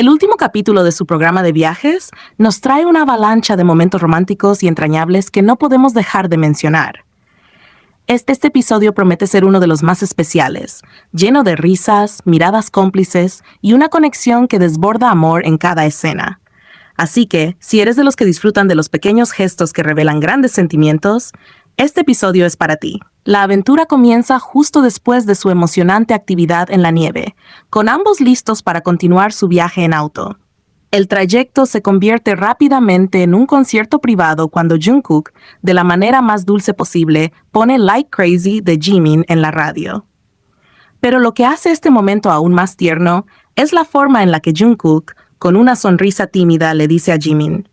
El último capítulo de su programa de viajes nos trae una avalancha de momentos románticos y entrañables que no podemos dejar de mencionar. Este episodio promete ser uno de los más especiales, lleno de risas, miradas cómplices y una conexión que desborda amor en cada escena. Así que, si eres de los que disfrutan de los pequeños gestos que revelan grandes sentimientos, este episodio es para ti. La aventura comienza justo después de su emocionante actividad en la nieve, con ambos listos para continuar su viaje en auto. El trayecto se convierte rápidamente en un concierto privado cuando Jungkook, de la manera más dulce posible, pone Like Crazy de Jimin en la radio. Pero lo que hace este momento aún más tierno es la forma en la que Jungkook, con una sonrisa tímida, le dice a Jimin: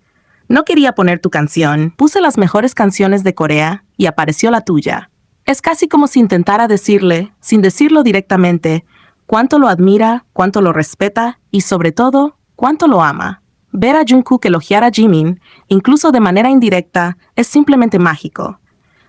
"No quería poner tu canción, puse las mejores canciones de Corea y apareció la tuya". Es casi como si intentara decirle, sin decirlo directamente, cuánto lo admira, cuánto lo respeta y, sobre todo, cuánto lo ama. Ver a Jungkook elogiar a Jimin, incluso de manera indirecta, es simplemente mágico.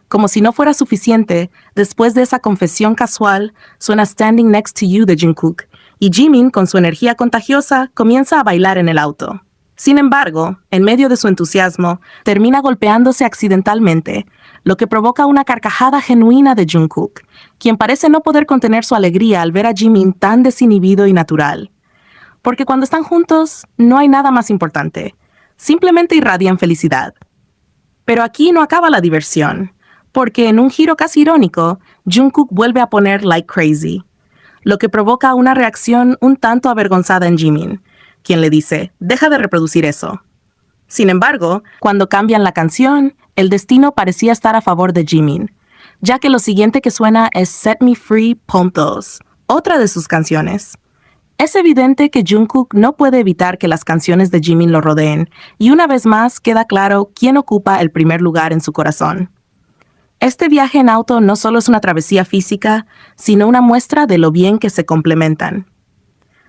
Como si no fuera suficiente, después de esa confesión casual, suena Standing Next to You de Jungkook, y Jimin, con su energía contagiosa, comienza a bailar en el auto. Sin embargo, en medio de su entusiasmo, termina golpeándose accidentalmente, lo que provoca una carcajada genuina de Jungkook, quien parece no poder contener su alegría al ver a Jimin tan desinhibido y natural. Porque cuando están juntos, no hay nada más importante. Simplemente irradian felicidad. Pero aquí no acaba la diversión, porque en un giro casi irónico, Jungkook vuelve a poner Like Crazy, lo que provoca una reacción un tanto avergonzada en Jimin, quien le dice: "Deja de reproducir eso". Sin embargo, cuando cambian la canción, el destino parecía estar a favor de Jimin, ya que lo siguiente que suena es Set Me Free Pump 2, otra de sus canciones. Es evidente que Jungkook no puede evitar que las canciones de Jimin lo rodeen, y una vez más queda claro quién ocupa el primer lugar en su corazón. Este viaje en auto no solo es una travesía física, sino una muestra de lo bien que se complementan.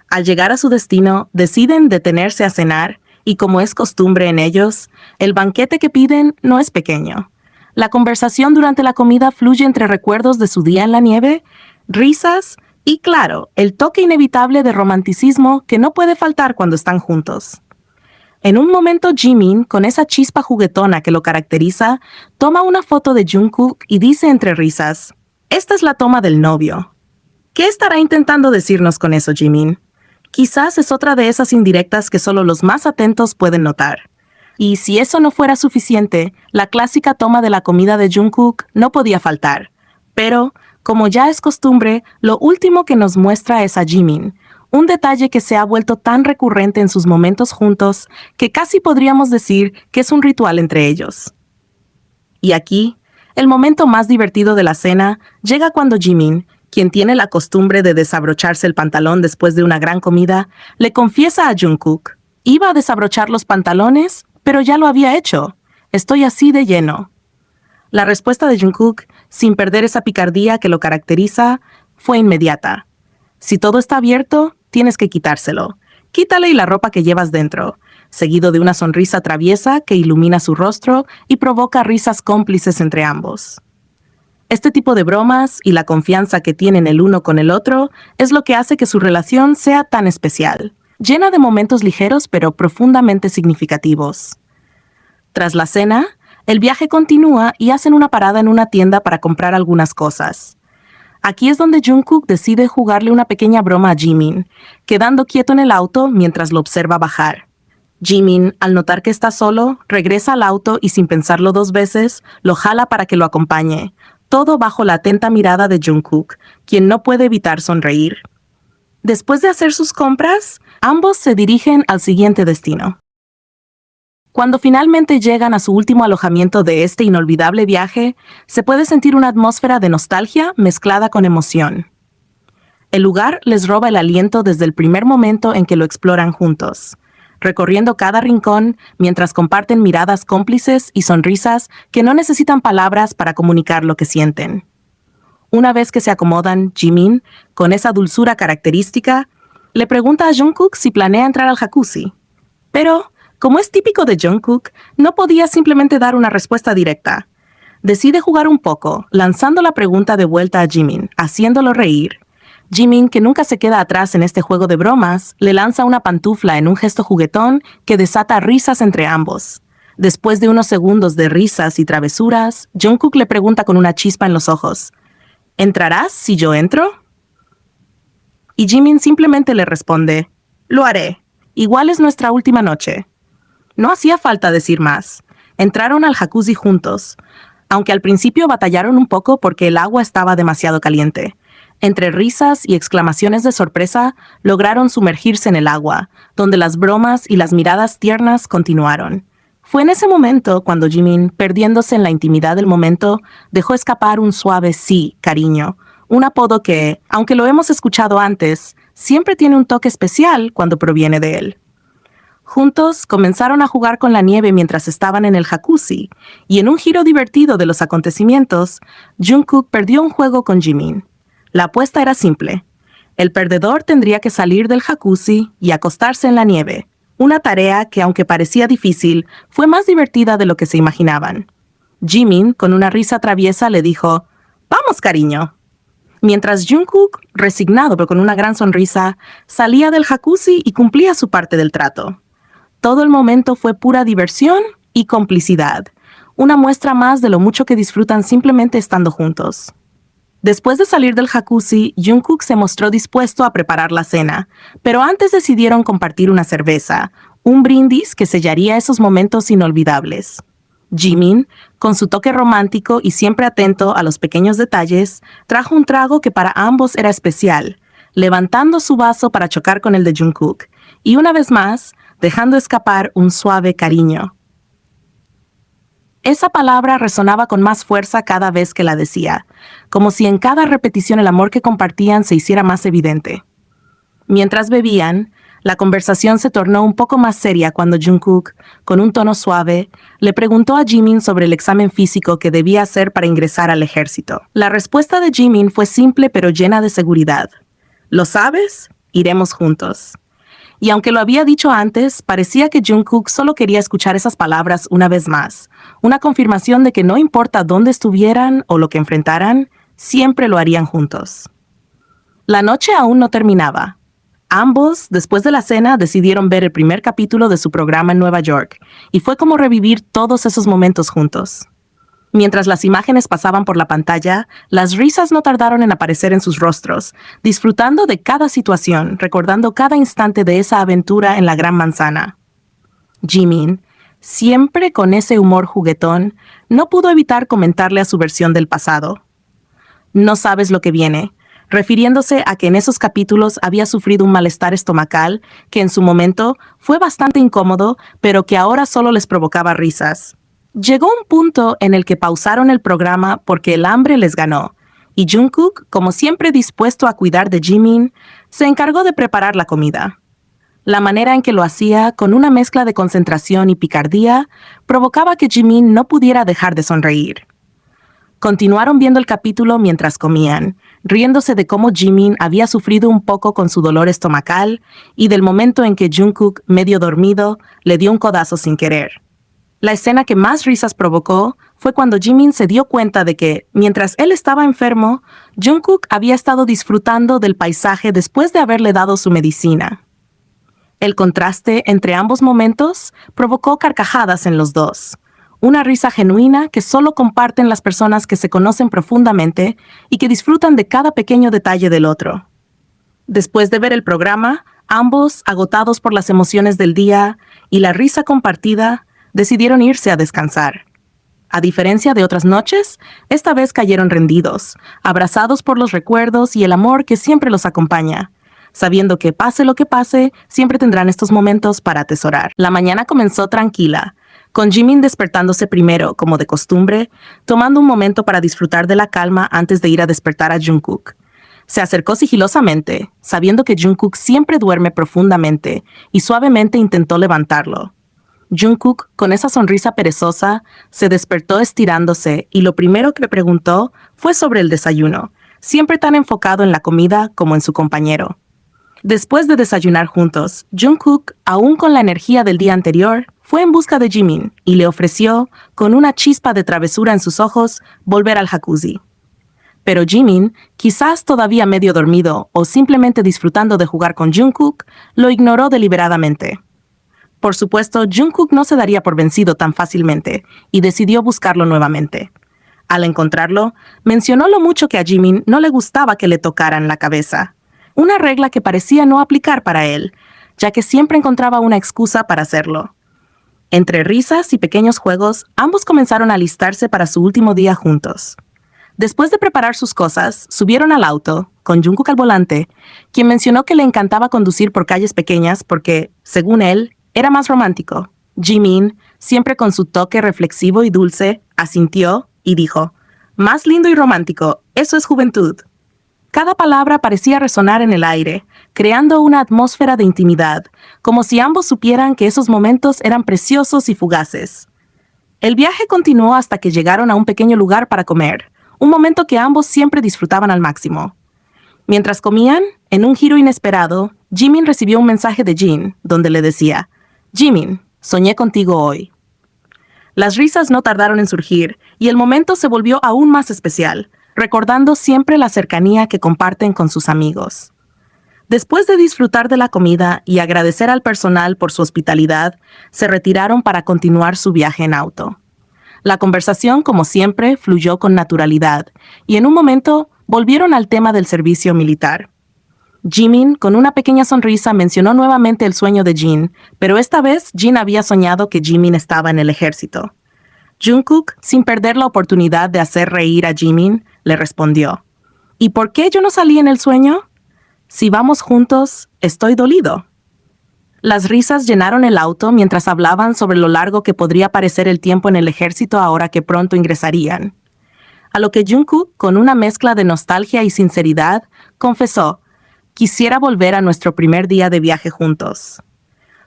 Al llegar a su destino, deciden detenerse a cenar, y como es costumbre en ellos, el banquete que piden no es pequeño. La conversación durante la comida fluye entre recuerdos de su día en la nieve, risas y, claro, el toque inevitable de romanticismo que no puede faltar cuando están juntos. En un momento, Jimin, con esa chispa juguetona que lo caracteriza, toma una foto de Jungkook y dice entre risas: "Esta es la toma del novio". ¿Qué estará intentando decirnos con eso, Jimin? Quizás es otra de esas indirectas que solo los más atentos pueden notar. Y si eso no fuera suficiente, la clásica toma de la comida de Jungkook no podía faltar. Pero, como ya es costumbre, lo último que nos muestra es a Jimin, un detalle que se ha vuelto tan recurrente en sus momentos juntos que casi podríamos decir que es un ritual entre ellos. Y aquí, el momento más divertido de la cena llega cuando Jimin, quien tiene la costumbre de desabrocharse el pantalón después de una gran comida, le confiesa a Jungkook: "Iba a desabrochar los pantalones, pero ya lo había hecho. Estoy así de lleno". La respuesta de Jungkook, sin perder esa picardía que lo caracteriza, fue inmediata: "Si todo está abierto, tienes que quitárselo. Quítale y la ropa que llevas dentro", seguido de una sonrisa traviesa que ilumina su rostro y provoca risas cómplices entre ambos. Este tipo de bromas y la confianza que tienen el uno con el otro es lo que hace que su relación sea tan especial, llena de momentos ligeros pero profundamente significativos. Tras la cena, el viaje continúa y hacen una parada en una tienda para comprar algunas cosas. Aquí es donde Jungkook decide jugarle una pequeña broma a Jimin, quedando quieto en el auto mientras lo observa bajar. Jimin, al notar que está solo, regresa al auto y sin pensarlo dos veces, lo jala para que lo acompañe, todo bajo la atenta mirada de Jungkook, quien no puede evitar sonreír. Después de hacer sus compras, ambos se dirigen al siguiente destino. Cuando finalmente llegan a su último alojamiento de este inolvidable viaje, se puede sentir una atmósfera de nostalgia mezclada con emoción. El lugar les roba el aliento desde el primer momento en que lo exploran juntos, recorriendo cada rincón mientras comparten miradas cómplices y sonrisas que no necesitan palabras para comunicar lo que sienten. Una vez que se acomodan, Jimin, con esa dulzura característica, le pregunta a Jungkook si planea entrar al jacuzzi. Pero, como es típico de Jungkook, no podía simplemente dar una respuesta directa. Decide jugar un poco, lanzando la pregunta de vuelta a Jimin, haciéndolo reír. Jimin, que nunca se queda atrás en este juego de bromas, le lanza una pantufla en un gesto juguetón que desata risas entre ambos. Después de unos segundos de risas y travesuras, Jungkook le pregunta con una chispa en los ojos, ¿entrarás si yo entro? Y Jimin simplemente le responde, lo haré. Igual es nuestra última noche. No hacía falta decir más. Entraron al jacuzzi juntos, aunque al principio batallaron un poco porque el agua estaba demasiado caliente. Entre risas y exclamaciones de sorpresa, lograron sumergirse en el agua, donde las bromas y las miradas tiernas continuaron. Fue en ese momento cuando Jimin, perdiéndose en la intimidad del momento, dejó escapar un suave sí, cariño, un apodo que, aunque lo hemos escuchado antes, siempre tiene un toque especial cuando proviene de él. Juntos comenzaron a jugar con la nieve mientras estaban en el jacuzzi, y en un giro divertido de los acontecimientos, Jungkook perdió un juego con Jimin. La apuesta era simple. El perdedor tendría que salir del jacuzzi y acostarse en la nieve, una tarea que, aunque parecía difícil, fue más divertida de lo que se imaginaban. Jimin, con una risa traviesa, le dijo, «Vamos, cariño». Mientras Jungkook, resignado pero con una gran sonrisa, salía del jacuzzi y cumplía su parte del trato. Todo el momento fue pura diversión y complicidad, una muestra más de lo mucho que disfrutan simplemente estando juntos. Después de salir del jacuzzi, Jungkook se mostró dispuesto a preparar la cena, pero antes decidieron compartir una cerveza, un brindis que sellaría esos momentos inolvidables. Jimin, con su toque romántico y siempre atento a los pequeños detalles, trajo un trago que para ambos era especial, levantando su vaso para chocar con el de Jungkook, y una vez más, dejando escapar un suave cariño. Esa palabra resonaba con más fuerza cada vez que la decía, como si en cada repetición el amor que compartían se hiciera más evidente. Mientras bebían, la conversación se tornó un poco más seria cuando Jungkook, con un tono suave, le preguntó a Jimin sobre el examen físico que debía hacer para ingresar al ejército. La respuesta de Jimin fue simple pero llena de seguridad. ¿Lo sabes? Iremos juntos. Y aunque lo había dicho antes, parecía que Jungkook solo quería escuchar esas palabras una vez más, una confirmación de que no importa dónde estuvieran o lo que enfrentaran, siempre lo harían juntos. La noche aún no terminaba. Ambos, después de la cena, decidieron ver el primer capítulo de su programa en Nueva York, y fue como revivir todos esos momentos juntos. Mientras las imágenes pasaban por la pantalla, las risas no tardaron en aparecer en sus rostros, disfrutando de cada situación, recordando cada instante de esa aventura en la Gran Manzana. Jimin, siempre con ese humor juguetón, no pudo evitar comentarle a su versión del pasado. «No sabes lo que viene», refiriéndose a que en esos capítulos había sufrido un malestar estomacal que en su momento fue bastante incómodo, pero que ahora solo les provocaba risas. Llegó un punto en el que pausaron el programa porque el hambre les ganó, y Jungkook, como siempre dispuesto a cuidar de Jimin, se encargó de preparar la comida. La manera en que lo hacía, con una mezcla de concentración y picardía, provocaba que Jimin no pudiera dejar de sonreír. Continuaron viendo el capítulo mientras comían, riéndose de cómo Jimin había sufrido un poco con su dolor estomacal y del momento en que Jungkook, medio dormido, le dio un codazo sin querer. La escena que más risas provocó fue cuando Jimin se dio cuenta de que, mientras él estaba enfermo, Jungkook había estado disfrutando del paisaje después de haberle dado su medicina. El contraste entre ambos momentos provocó carcajadas en los dos, una risa genuina que solo comparten las personas que se conocen profundamente y que disfrutan de cada pequeño detalle del otro. Después de ver el programa, ambos, agotados por las emociones del día y la risa compartida, decidieron irse a descansar. A diferencia de otras noches, esta vez cayeron rendidos, abrazados por los recuerdos y el amor que siempre los acompaña, sabiendo que pase lo que pase, siempre tendrán estos momentos para atesorar. La mañana comenzó tranquila, con Jimin despertándose primero, como de costumbre, tomando un momento para disfrutar de la calma antes de ir a despertar a Jungkook. Se acercó sigilosamente, sabiendo que Jungkook siempre duerme profundamente, y suavemente intentó levantarlo. Jungkook, con esa sonrisa perezosa, se despertó estirándose y lo primero que le preguntó fue sobre el desayuno, siempre tan enfocado en la comida como en su compañero. Después de desayunar juntos, Jungkook, aún con la energía del día anterior, fue en busca de Jimin y le ofreció, con una chispa de travesura en sus ojos, volver al jacuzzi. Pero Jimin, quizás todavía medio dormido o simplemente disfrutando de jugar con Jungkook, lo ignoró deliberadamente. Por supuesto, Jungkook no se daría por vencido tan fácilmente y decidió buscarlo nuevamente. Al encontrarlo, mencionó lo mucho que a Jimin no le gustaba que le tocaran la cabeza, una regla que parecía no aplicar para él, ya que siempre encontraba una excusa para hacerlo. Entre risas y pequeños juegos, ambos comenzaron a alistarse para su último día juntos. Después de preparar sus cosas, subieron al auto, con Jungkook al volante, quien mencionó que le encantaba conducir por calles pequeñas porque, según él, era más romántico. Jimin, siempre con su toque reflexivo y dulce, asintió y dijo, «Más lindo y romántico, eso es juventud». Cada palabra parecía resonar en el aire, creando una atmósfera de intimidad, como si ambos supieran que esos momentos eran preciosos y fugaces. El viaje continuó hasta que llegaron a un pequeño lugar para comer, un momento que ambos siempre disfrutaban al máximo. Mientras comían, en un giro inesperado, Jimin recibió un mensaje de Jin, donde le decía, «Jimin, soñé contigo hoy». Las risas no tardaron en surgir, y el momento se volvió aún más especial, recordando siempre la cercanía que comparten con sus amigos. Después de disfrutar de la comida y agradecer al personal por su hospitalidad, se retiraron para continuar su viaje en auto. La conversación, como siempre, fluyó con naturalidad, y en un momento volvieron al tema del servicio militar. Jimin, con una pequeña sonrisa, mencionó nuevamente el sueño de Jin, pero esta vez Jin había soñado que Jimin estaba en el ejército. Jungkook, sin perder la oportunidad de hacer reír a Jimin, le respondió, «¿Y por qué yo no salí en el sueño? Si vamos juntos, estoy dolido». Las risas llenaron el auto mientras hablaban sobre lo largo que podría parecer el tiempo en el ejército ahora que pronto ingresarían. A lo que Jungkook, con una mezcla de nostalgia y sinceridad, confesó, «Quisiera volver a nuestro primer día de viaje juntos».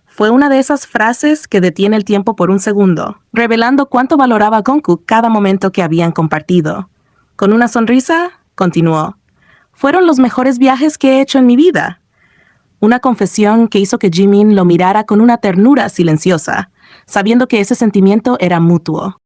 Fue una de esas frases que detiene el tiempo por un segundo, revelando cuánto valoraba Jungkook cada momento que habían compartido. Con una sonrisa, continuó, «Fueron los mejores viajes que he hecho en mi vida». Una confesión que hizo que Jimin lo mirara con una ternura silenciosa, sabiendo que ese sentimiento era mutuo.